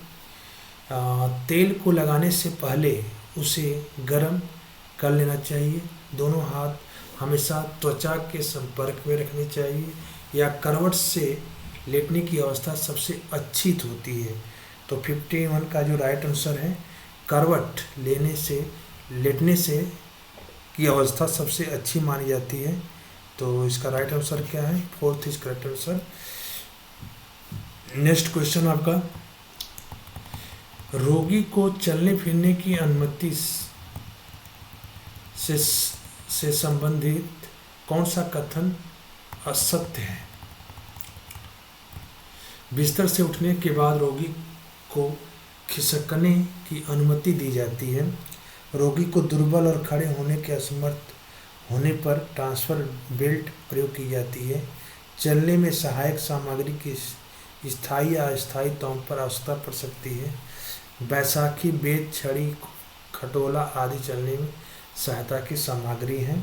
तेल को लगाने से पहले उसे गर्म कर लेना चाहिए। दोनों हाथ हमेशा त्वचा के संपर्क में रखने चाहिए, या करवट से लेटने की अवस्था सबसे अच्छी होती है। तो 51 का जो राइट आंसर है, करवट लेटने से की अवस्था सबसे अच्छी मानी जाती है। तो इसका राइट आंसर क्या है? 4th is correct answer. Next question आपका, रोगी को चलने फिरने की अनुमति से संबंधित कौन सा कथन असत्य है? बिस्तर से उठने के बाद रोगी को खिसकने की अनुमति दी जाती है। रोगी को दुर्बल और खड़े होने के असमर्थ होने पर ट्रांसफर बेल्ट प्रयोग की जाती है। चलने में सहायक सामग्री की स्थायी या अस्थायी तौर पर आवश्यकता पड़ सकती है। बैसाखी, बेत, छड़ी, खटोला आदि चलने में सहायता की सामग्री हैं।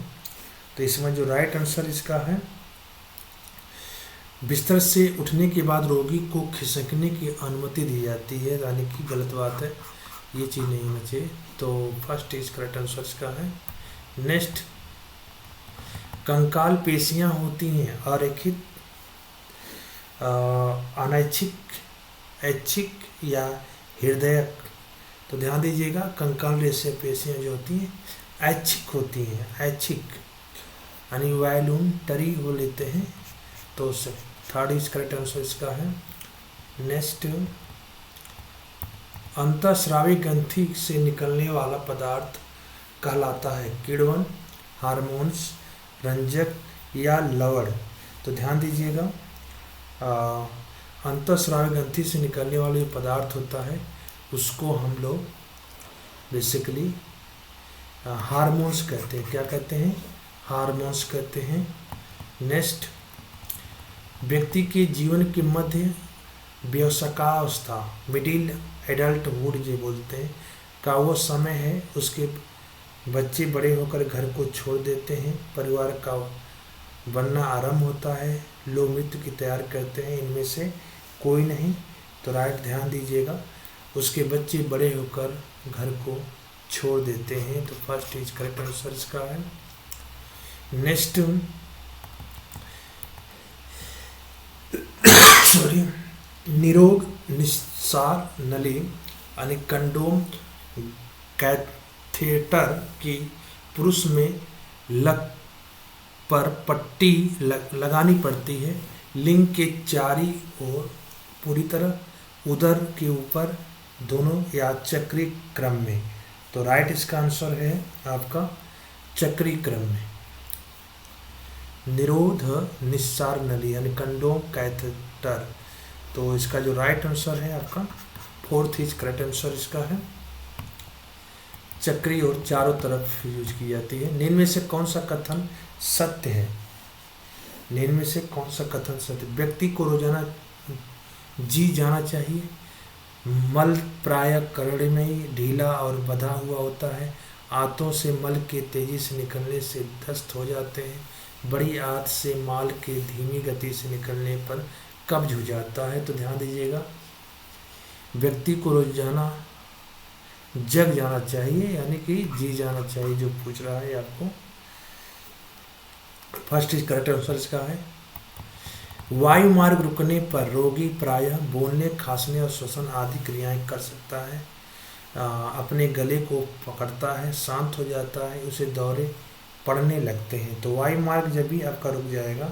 तो इसमें जो राइट आंसर इसका है, बिस्तर से उठने के बाद रोगी को खिसकने की अनुमति दी जाती है, यानी कि गलत बात है। ये चीज़ नहीं होना चाहिए। तो फर्स्ट इज करेक्ट आंसर इसका है। नेक्स्ट, कंकाल पेशियां होती हैं अरेखित, अनैच्छिक, ऐच्छिक या हृदयक। तो ध्यान दीजिएगा, कंकाल रेशे पेशियां जो होती हैं ऐच्छिक होती हैं, ऐच्छिक यानी वॉल्यूंटरी हो लेते हैं। तो थर्ड इज करेक्ट आंसर इसका है। नेक्स्ट, अंतःस्रावी ग्रंथि से निकलने वाला पदार्थ कहलाता है किण्वन, हार्मोन्स, रंजक या लवण। तो ध्यान दीजिएगा, अंतःस्रावी ग्रंथि से निकलने वाला जो पदार्थ होता है उसको हम लोग बेसिकली हार्मोन्स कहते हैं। क्या कहते हैं? हार्मोन्स कहते हैं। नेक्स्ट, व्यक्ति के जीवन के मध्य वयस्कावस्था, मिडिल एडल्टहुड जो बोलते हैं, का वो समय है, उसके बच्चे बड़े होकर घर को छोड़ देते हैं, परिवार का बनना आरंभ होता है, लोग मृत्यु की तैयार करते हैं, इनमें से कोई नहीं। तो राइट ध्यान दीजिएगा, उसके बच्चे बड़े होकर घर को छोड़ देते हैं। तो फर्स्ट इज करेक्ट आंसर इसका है। नेक्स्ट, सॉरी, निरोग निस्सार नली यानी कंडोम कैथेटर की पुरुष में लग पर पट्टी लगानी पड़ती है, लिंग के चारी ओर, पूरी तरह, उदर के ऊपर, दोनों या चक्रीय क्रम में। तो राइट इसका आंसर है आपका चक्रीय क्रम में। निरोध निस्सार नली यानी कंडोम कैथेटर। तो इसका जो राइट आंसर है आपका फोर्थ इज करेक्ट आंसर इसका है। चक्रीय और चारों तरफ यूज की जाती है। निम्न में से कौन सा कथन सत्य है? निम्न में से कौन सा कथन सत्य? व्यक्ति को रोजाना जी जाना चाहिए। मल प्राय करड़े में ही ढीला और बंधा हुआ होता है। आंतों से मल के तेजी से निकलने से दस्त हो जाते हैं। बड़ी आंत से माल के धीमी गति से निकलने पर कब्ज हो जाता है। तो ध्यान दीजिएगा, व्यक्ति को रोजाना जग जाना चाहिए यानी कि जी जाना चाहिए, जो पूछ रहा है आपको। फर्स्ट इज करेक्ट आंसर इसका है। वायु मार्ग रुकने पर रोगी प्रायः बोलने, खांसने और श्वसन आदि क्रियाएं कर सकता है। अपने गले को पकड़ता है, शांत हो जाता है, उसे दौरे पड़ने लगते हैं। तो वायु मार्ग जब भी आपका रुक जाएगा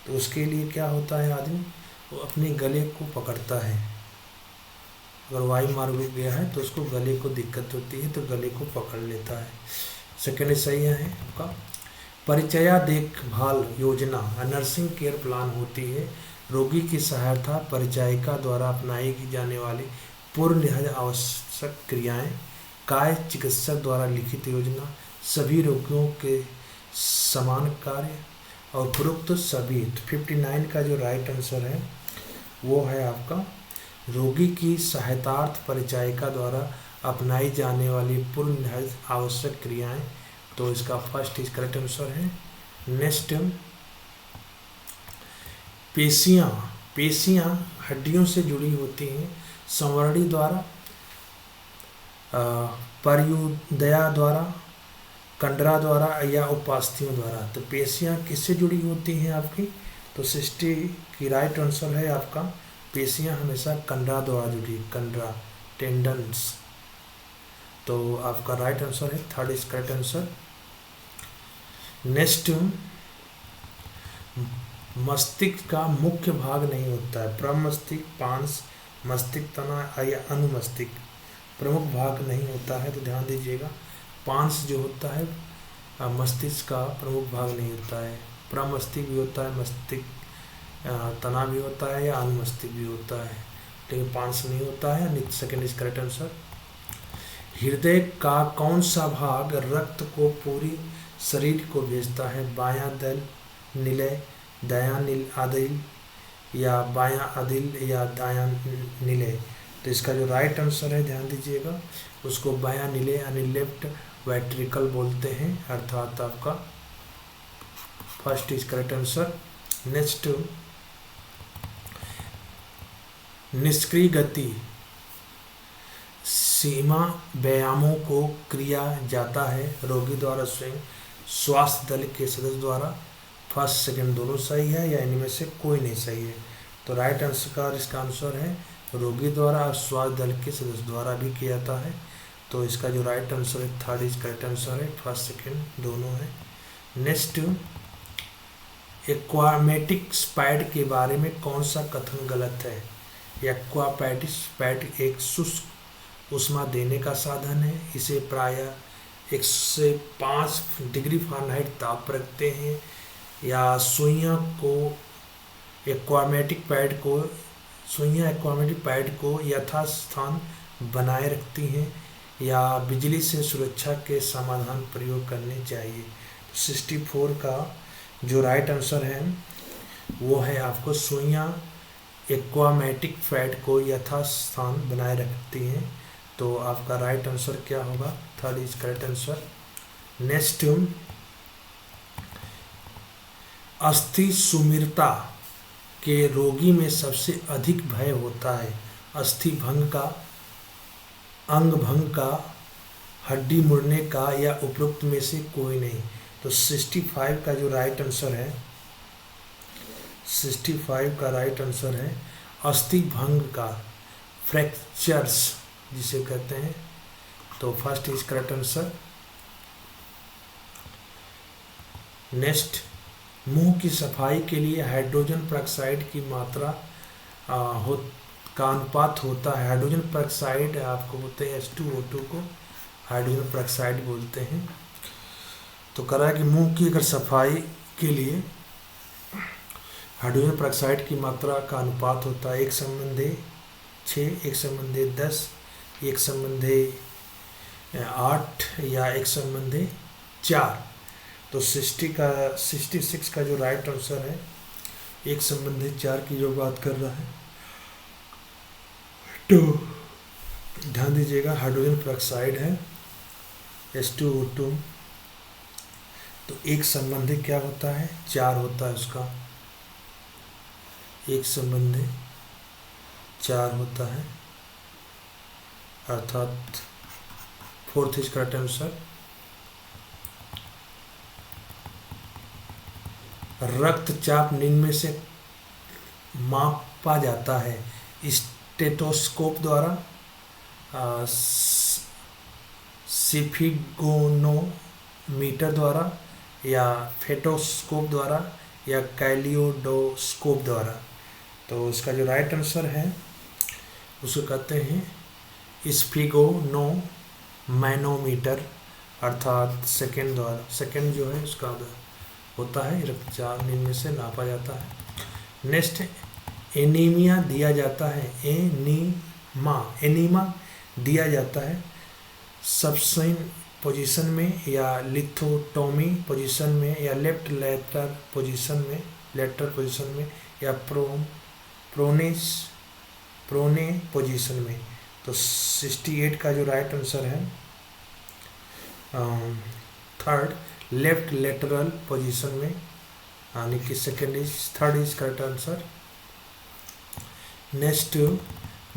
तो उसके लिए क्या होता है, आदमी वो अपने गले को पकड़ता है। अगर वायु मार्ग रुक गया है तो उसको गले को दिक्कत होती है, तो गले को पकड़ लेता है। सेकेंड सही है आपका। परिचर्या देखभाल योजना नर्सिंग केयर प्लान होती है। रोगी की सहायता परिचारिका द्वारा अपनाई जाने वाली पूर्व निर्धारित आवश्यक क्रियाएं, काय चिकित्सक द्वारा लिखित योजना, सभी रोगियों के समान कार्य और उपरोक्त सभी। 59 का जो राइट आंसर है वो है आपका रोगी की सहायतार्थ परिचारिका द्वारा अपनाई जाने वाली पूर्व निर्धारित आवश्यक क्रियाएं। तो इसका फर्स्ट इज करेक्ट आंसर है। नेक्स्ट, पेशियां हड्डियों से जुड़ी होती हैं, संवर्णी द्वारा, पर्युदया द्वारा, कंडरा द्वारा या उपास्थियों द्वारा। तो पेशियां किससे जुड़ी होती हैं आपकी? तो 60 की राइट आंसर है आपका पेशियां हमेशा कंडरा द्वारा जुड़ी, कंडरा टेंडन्स। तो आपका राइट आंसर है third is correct answer. Next, मस्तिष्क का मुख्य भाग नहीं होता है। प्रमस्तिष्क, पांस, मस्तिष्क तना या अनुमस्तिष्क प्रमुख भाग नहीं होता है। तो ध्यान दीजिएगा, पांस जो होता है मस्तिष्क का प्रमुख भाग नहीं होता है। प्रमस्तिष्क भी होता है, मस्तिष्क तना भी होता है या अनुमस्तिष्क भी होता है, लेकिन पांस नहीं होता है। Second is correct answer. हृदय का कौन सा भाग रक्त को पूरी शरीर को भेजता है? बायां दल निलय, दायां अदिल या बायां अदिल या दायां निलय। तो इसका जो राइट आंसर है ध्यान दीजिएगा, उसको बायां निलय यानी लेफ्ट वेंट्रिकल बोलते हैं, अर्थात आपका first is correct answer. Next, निष्क्रिय गति सीमा व्यायामों को किया जाता है रोगी द्वारा स्वयं, स्वास्थ्य दल के सदस्य द्वारा। फर्स्ट सेकंड दोनों सही है या इनमें से कोई नहीं सही है? तो राइट आंसर का इसका आंसर है रोगी द्वारा और स्वास्थ्य दल के सदस्य द्वारा भी किया जाता है। तो इसका जो राइट आंसर है थर्ड इज करेक्ट आंसर है, फर्स्ट सेकंड दोनों है। नेक्स्ट, एक्वामेटिक स्पैड के बारे में कौन सा कथन गलत है? एक्वापैटिक स्पैड एक शुष्क ऊष्मा देने का साधन है। इसे प्रायः 105 डिग्री फ़ारेनहाइट ताप पर रखते हैं। या सुइयाँ एक्वामेटिक पैड को यथास्थान बनाए रखती हैं। या बिजली से सुरक्षा के समाधान प्रयोग करने चाहिए। 64 का जो राइट आंसर है वो है आपको सुइयाँ एक्वामेटिक पैड को यथास्थान बनाए रखती हैं। तो आपका राइट आंसर क्या होगा? Third is correct answer. Next, अस्थि सुमिरता के रोगी में सबसे अधिक भय होता है अस्थि भंग का, अंग भंग का, हड्डी मुड़ने का या उपरोक्त में से कोई नहीं। तो 65 का जो राइट आंसर है, 65 का राइट आंसर है अस्थि भंग का, फ्रैक्चर्स जिसे कहते हैं। तो first is correct answer. Next, मुंह की सफाई के लिए हाइड्रोजन पेरोक्साइड की मात्रा का अनुपात होता है। हाइड्रोजन पेरोक्साइड आपको बोलते हैं H2O2 को हाइड्रोजन पेरोक्साइड बोलते हैं। तो कह रहा है कि मुंह की अगर सफाई के लिए हाइड्रोजन पेरोक्साइड की मात्रा का अनुपात होता है 1:6, 1:10, 1:8 या 1:4। तो 66 का जो राइट आंसर है 1:4 की जो बात कर रहा है। तो ध्यान दीजिएगा हाइड्रोजन पेरोक्साइड है H2O2। तो 1 क्या होता है? 4 होता है उसका, 1:4 होता है, अर्थात फोर्थ इज करेक्ट आंसर। रक्तचाप निम्न में से मापा जाता है स्टेथोस्कोप द्वारा, स्फिगोनोमीटर द्वारा, या फेटोस्कोप द्वारा, या कैलियोडोस्कोप द्वारा। तो इसका जो राइट आंसर है उसको कहते हैं स्फिगोनोमैनोमीटर, अर्थात सेकंड द्वारा। सेकंड जो है उसका होता है रक्तचाप निम्न में से नापा जाता है। नेक्स्ट, एनीमिया दिया जाता है, एनीमा दिया जाता है सबसाइन पोजीशन में, या लिथोटोमी पोजीशन में, या लेफ्ट लेटरल पोजीशन में, या प्रोने पोजीशन में। तो 68 का जो राइट आंसर है थर्ड लेफ्ट लेटरल पोजीशन में, यानी कि third is correct answer. Next,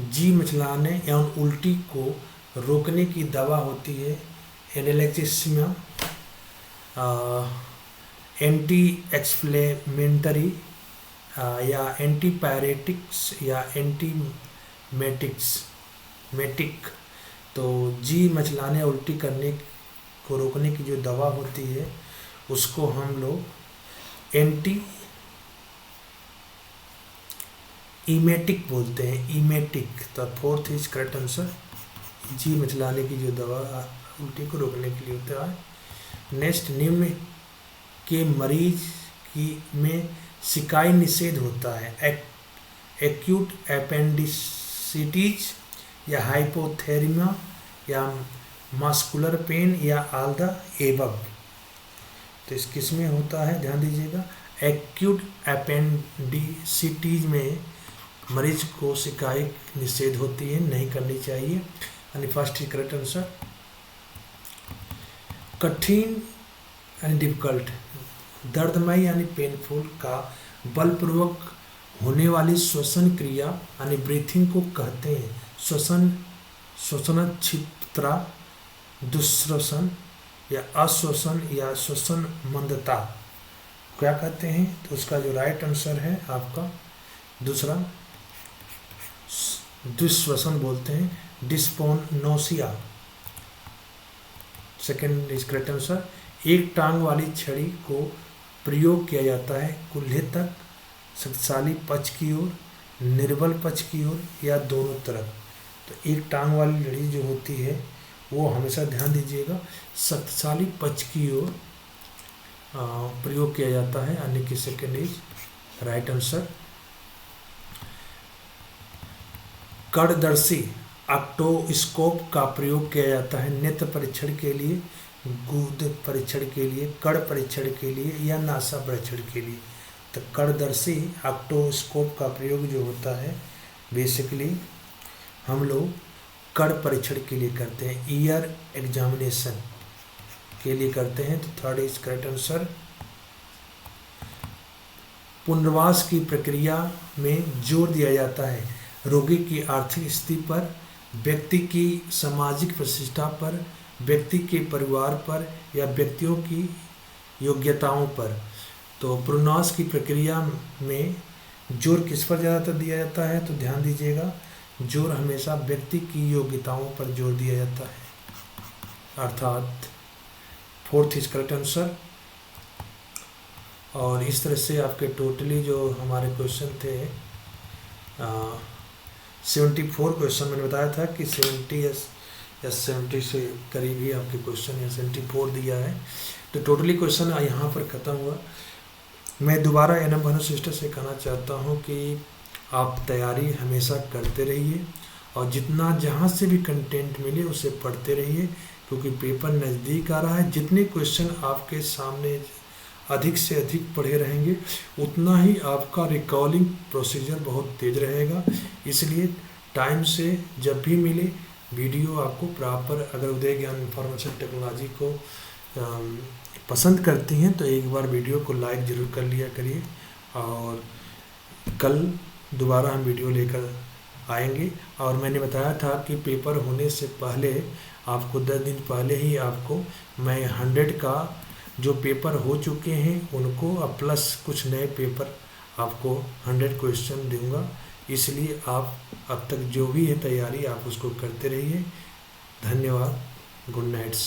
जी मिचलाने एवं उल्टी को रोकने की दवा होती है एनाल्जेसिया, एंटी एक्सफ्लेमेटरी, या एंटीपायरेटिक्स, या एंटीमेटिक। तो जी मचलाने उल्टी करने को रोकने की जो दवा होती है उसको हम लोग एंटी इमेटिक बोलते हैं, इमेटिक। तो फोर्थ इज करेक्ट आंसर। जी मचलाने की जो दवा उल्टी को रोकने के लिए होता है। नेक्स्ट, निम्न के मरीज में शिकाई निषेध होता है एक्यूट अपेंडिसिटीज, या हाइपोथेर्मिया, या मस्कुलर पेन, या ऑल द एबव। तो इस किस में होता है? ध्यान दीजिएगा, एक्यूट अपेंडिसिटीज में मरीज को शिकाई निषेध होती है, नहीं करनी चाहिए, यानी फर्स्ट इज करेक्ट आंसर। कठिन यानी डिफिकल्ट, दर्दमय यानी पेनफुल का बलपूर्वक होने वाली श्वसन क्रिया यानी ब्रीथिंग को कहते हैं। श्वसन क्षिप्रा, दुःश्वसन या अश्वसन या श्वसन मंदता क्या कहते हैं? तो उसका जो राइट आंसर है आपका दूसरा दुःश्वसन बोलते हैं, dyspnoea. Second is correct answer. एक टांग वाली छड़ी को प्रयोग किया जाता है कुल्हे तक, शक्तिशाली पक्ष की ओर, निर्बल पक्ष की ओर या दोनों तरफ। तो एक टांग वाली लड़ी जो होती है वो हमेशा ध्यान दीजिएगा शक्तिशाली पक्ष की ओर प्रयोग किया जाता है, यानी कि सेकेंड इज राइट आंसर। कर्णदर्शी ऑक्टोस्कोप का प्रयोग किया जाता है नेत्र परीक्षण के लिए, गुद परीक्षण के लिए, कण परीक्षण के लिए या नासा परीक्षण के लिए। तो कर्णदर्शी ऑक्टोस्कोप का प्रयोग जो होता है बेसिकली हम लोग कण परीक्षण के लिए करते हैं, ईयर एग्जामिनेशन के लिए करते हैं। तो थर्ड इज करेक्ट आंसर। पुनर्वास की प्रक्रिया में जोर दिया जाता है रोगी की आर्थिक स्थिति पर, व्यक्ति की सामाजिक प्रतिष्ठा पर, व्यक्ति के परिवार पर या व्यक्तियों की योग्यताओं पर। तो पुनर्वास की प्रक्रिया में जोर किस पर ज़्यादातर दिया जाता है? तो ध्यान दीजिएगा जोर हमेशा व्यक्ति की योग्यताओं पर जोर दिया जाता है, अर्थात फोर्थ इज करेक्ट आंसर। और इस तरह से आपके टोटली जो हमारे क्वेश्चन थे 74 क्वेश्चन मैंने बताया था कि 70 या 70 से करीब ही आपके क्वेश्चन या 74 दिया है। तो टोटली क्वेश्चन यहाँ पर ख़त्म हुआ। मैं दोबारा एनएम भानु सिस्टर से कहना चाहता हूँ कि आप तैयारी हमेशा करते रहिए और जितना जहाँ से भी कंटेंट मिले उसे पढ़ते रहिए, क्योंकि पेपर नज़दीक आ रहा है। जितने क्वेश्चन आपके सामने अधिक से अधिक पढ़े रहेंगे उतना ही आपका रिकॉलिंग प्रोसीजर बहुत तेज रहेगा। इसलिए टाइम से जब भी मिले वीडियो आपको प्रॉपर, अगर उदय ज्ञान इंफॉर्मेशन टेक्नोलॉजी को पसंद करती हैं तो एक बार वीडियो को लाइक ज़रूर कर लिया करिए। और कल दोबारा हम वीडियो लेकर आएंगे। और मैंने बताया था कि पेपर होने से पहले आपको 10 दिन पहले ही आपको मैं 100 का जो पेपर हो चुके हैं उनको और प्लस कुछ नए पेपर आपको 100 क्वेश्चन दूंगा। इसलिए आप अब तक जो भी है तैयारी आप उसको करते रहिए। धन्यवाद। Good nights.